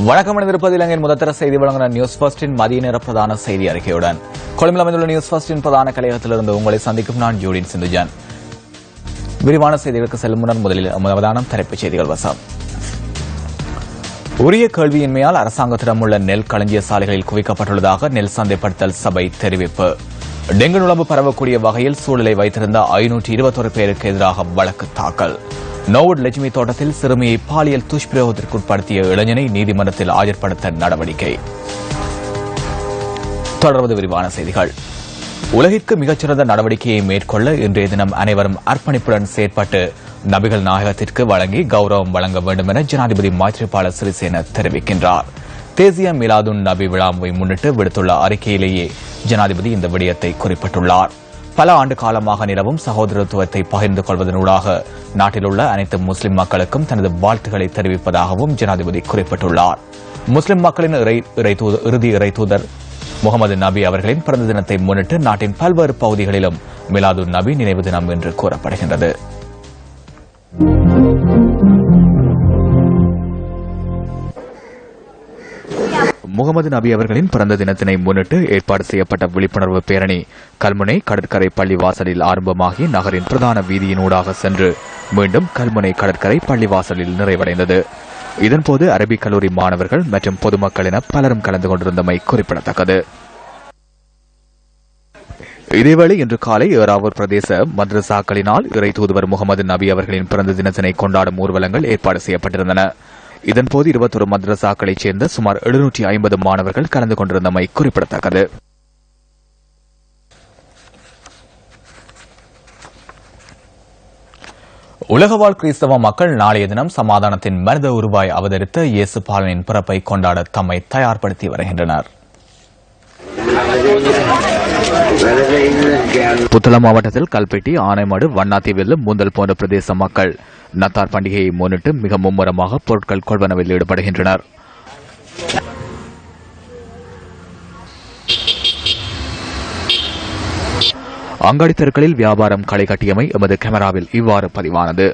வணக்கம் அணிந்திருப்பது இலங்கையின் முதற்தர செய்தி வழங்குகிற நியூஸ் ஃபர்ஸ்டின் மதிய நேர பிரதான செய்தி அறிக்கையுடன் கொழும்பில் அமைந்துள்ள நியூஸ் ஃபர்ஸ்டின் பிரதான கலையகத்திலிருந்து உங்களை சந்திக்கும் நான் ஜூடின் சிந்துஜான். விரிவான செய்திகளுக்கு செல்லும் முன்னர் முதலில் அவதானம் தலைப்புச் செய்திகள் வசம். உரிய கேள்வியின்மையால் அரசாங்கத்திடம் உள்ள நெல் களஞ்சிய சாலைகளில் குவிக்கப்பட்டுள்ளதாக நெல் சந்தைப்படுத்தல் சபை தெரிவிப்பு. டெங்கு நுளம்பு பரவக்கூடிய வகையில் சூழலை வைத்திருந்த 521 பேருக்கு எதிராக வழக்கு தாக்கல். நோவுட் லட்சுமி தோட்டத்தில் சிறுமியை பாலியல் துஷ்பிரயோகத்திற்குட்படுத்திய இளைஞனை நீதிமன்றத்தில் ஆஜர்படுத்த நடவடிக்கை. தொடர்வது விரிவான செய்திகள். உலகிற்கு மிகச்சிறந்த நடவடிக்கையை மேற்கொள்ள இன்றைய தினம் அனைவரும் அர்ப்பணிப்புடன் செயற்பட்டு நபிகள் நாயகத்திற்கு வழங்கி கௌரவம் வழங்க வேண்டும் என ஜனாதிபதி மைத்ரிபால சிறிசேன தெரிவிக்கின்றார். தேசிய மிலாதுன் நபி விழாவை முன்னிட்டு விடுத்துள்ள அறிக்கையிலேயே ஜனாதிபதி இந்த விடயத்தை குறிப்பிட்டுள்ளார். பல ஆண்டு காலமாக நிலவும் சகோதரத்துவத்தை பகிர்ந்து கொள்வதனூடாக நாட்டில் உள்ள அனைத்து முஸ்லிம் மக்களுக்கும் தனது வாழ்த்துக்களை தெரிவிப்பதாகவும் ஜனாதிபதி குறிப்பிட்டுள்ளார். முஸ்லிம் மக்களின் இறுதி இறை தூதர் முகமது நபி அவர்களின் பிறந்த தினத்தை முன்னிட்டு நாட்டின் பல்வேறு பகுதிகளிலும் மிலாது நபி நினைவு தினம் என்று கூறப்படுகின்றது. முகமது நபி அவர்களின் பிறந்த தினத்தினை முன்னிட்டு ஏற்பாடு செய்யப்பட்ட விழிப்புணர்வு பேரணி கல்முனை கடற்கரை பள்ளிவாசலில் ஆரம்பமாகி நகரின் பிரதான வீதியினூடாக சென்று மீண்டும் கல்முனை கடற்கரை பள்ளிவாசலில் நிறைவடைந்தது. இதன்போது அரபிக் கல்லூரி மாணவர்கள் மற்றும் பொதுமக்கள் என பலரும் கலந்து கொண்டிருந்தமை குறிப்பிடத்தக்கது. இதேவேளை இன்று காலை ஏறாவூர் பிரதேச மദ്രസാக்களினால் இறை தூதுவர் முகமது நபி அவர்களின் பிறந்த தினத்தினை கொண்டாடும் ஊர்வலங்கள் ஏற்பாடு செய்யப்பட்டிருந்தன. இதன்போது 21 மദ്രസാக்களைச் சேர்ந்த சுமார் 750 மாணவர்கள் கலந்து கொண்டிருந்தமை குறிப்பிடத்தக்கது. உலகவாழ் கிறிஸ்தவ மக்கள் நாளைய தினம் சமாதானத்தின் மனித உருவாய் அவதரித்த இயேசு பாலனின் பிறப்பை கொண்டாட தம்மை தயார்படுத்தி வருகின்றனர். புத்தளம் மாவட்டத்தில் கல்பெட்டி, ஆனைமடு, வண்ணாத்திவெல்லு, மூந்தல் போன்ற பிரதேச மக்கள் நத்தார் பண்டிகையை முன்னிட்டு மிக மும்முரமாக பொருட்கள் கொள்வனவில் ஈடுபடுகின்றனர். அங்காடி தெருக்களில் வியாபாரம் களை கட்டியமை எமது கேமராவில் இவ்வாறு பதிவானது.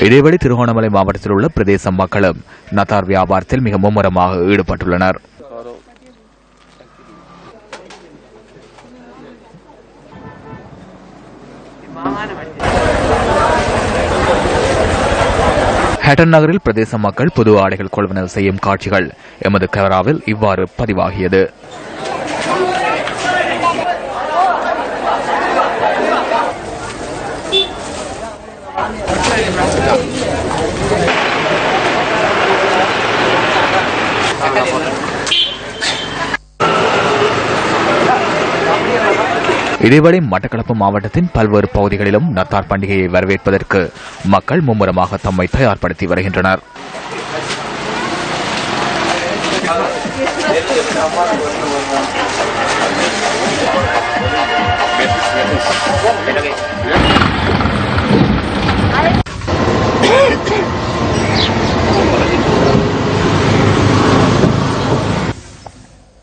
இதேவேளை திருகோணமலை மாவட்டத்தில் உள்ள பிரதேச மக்களும் நத்தார் வியாபாரத்தில் மிக மும்முரமாக ஈடுபட்டுள்ளனர். ஹட்டன் நகரில் பிரதேச மக்கள் புது ஆடைகள் கொள்வனவு செய்யும் காட்சிகள் எமது கேமராவில் இவ்வாறு பதிவாகியது. இதேவேளை மட்டக்களப்பு மாவட்டத்தின் பல்வேறு பகுதிகளிலும் நத்தார் பண்டிகையை வரவேற்பதற்கு மக்கள் மும்முரமாக தம்மை தயார்படுத்தி வருகின்றனர்.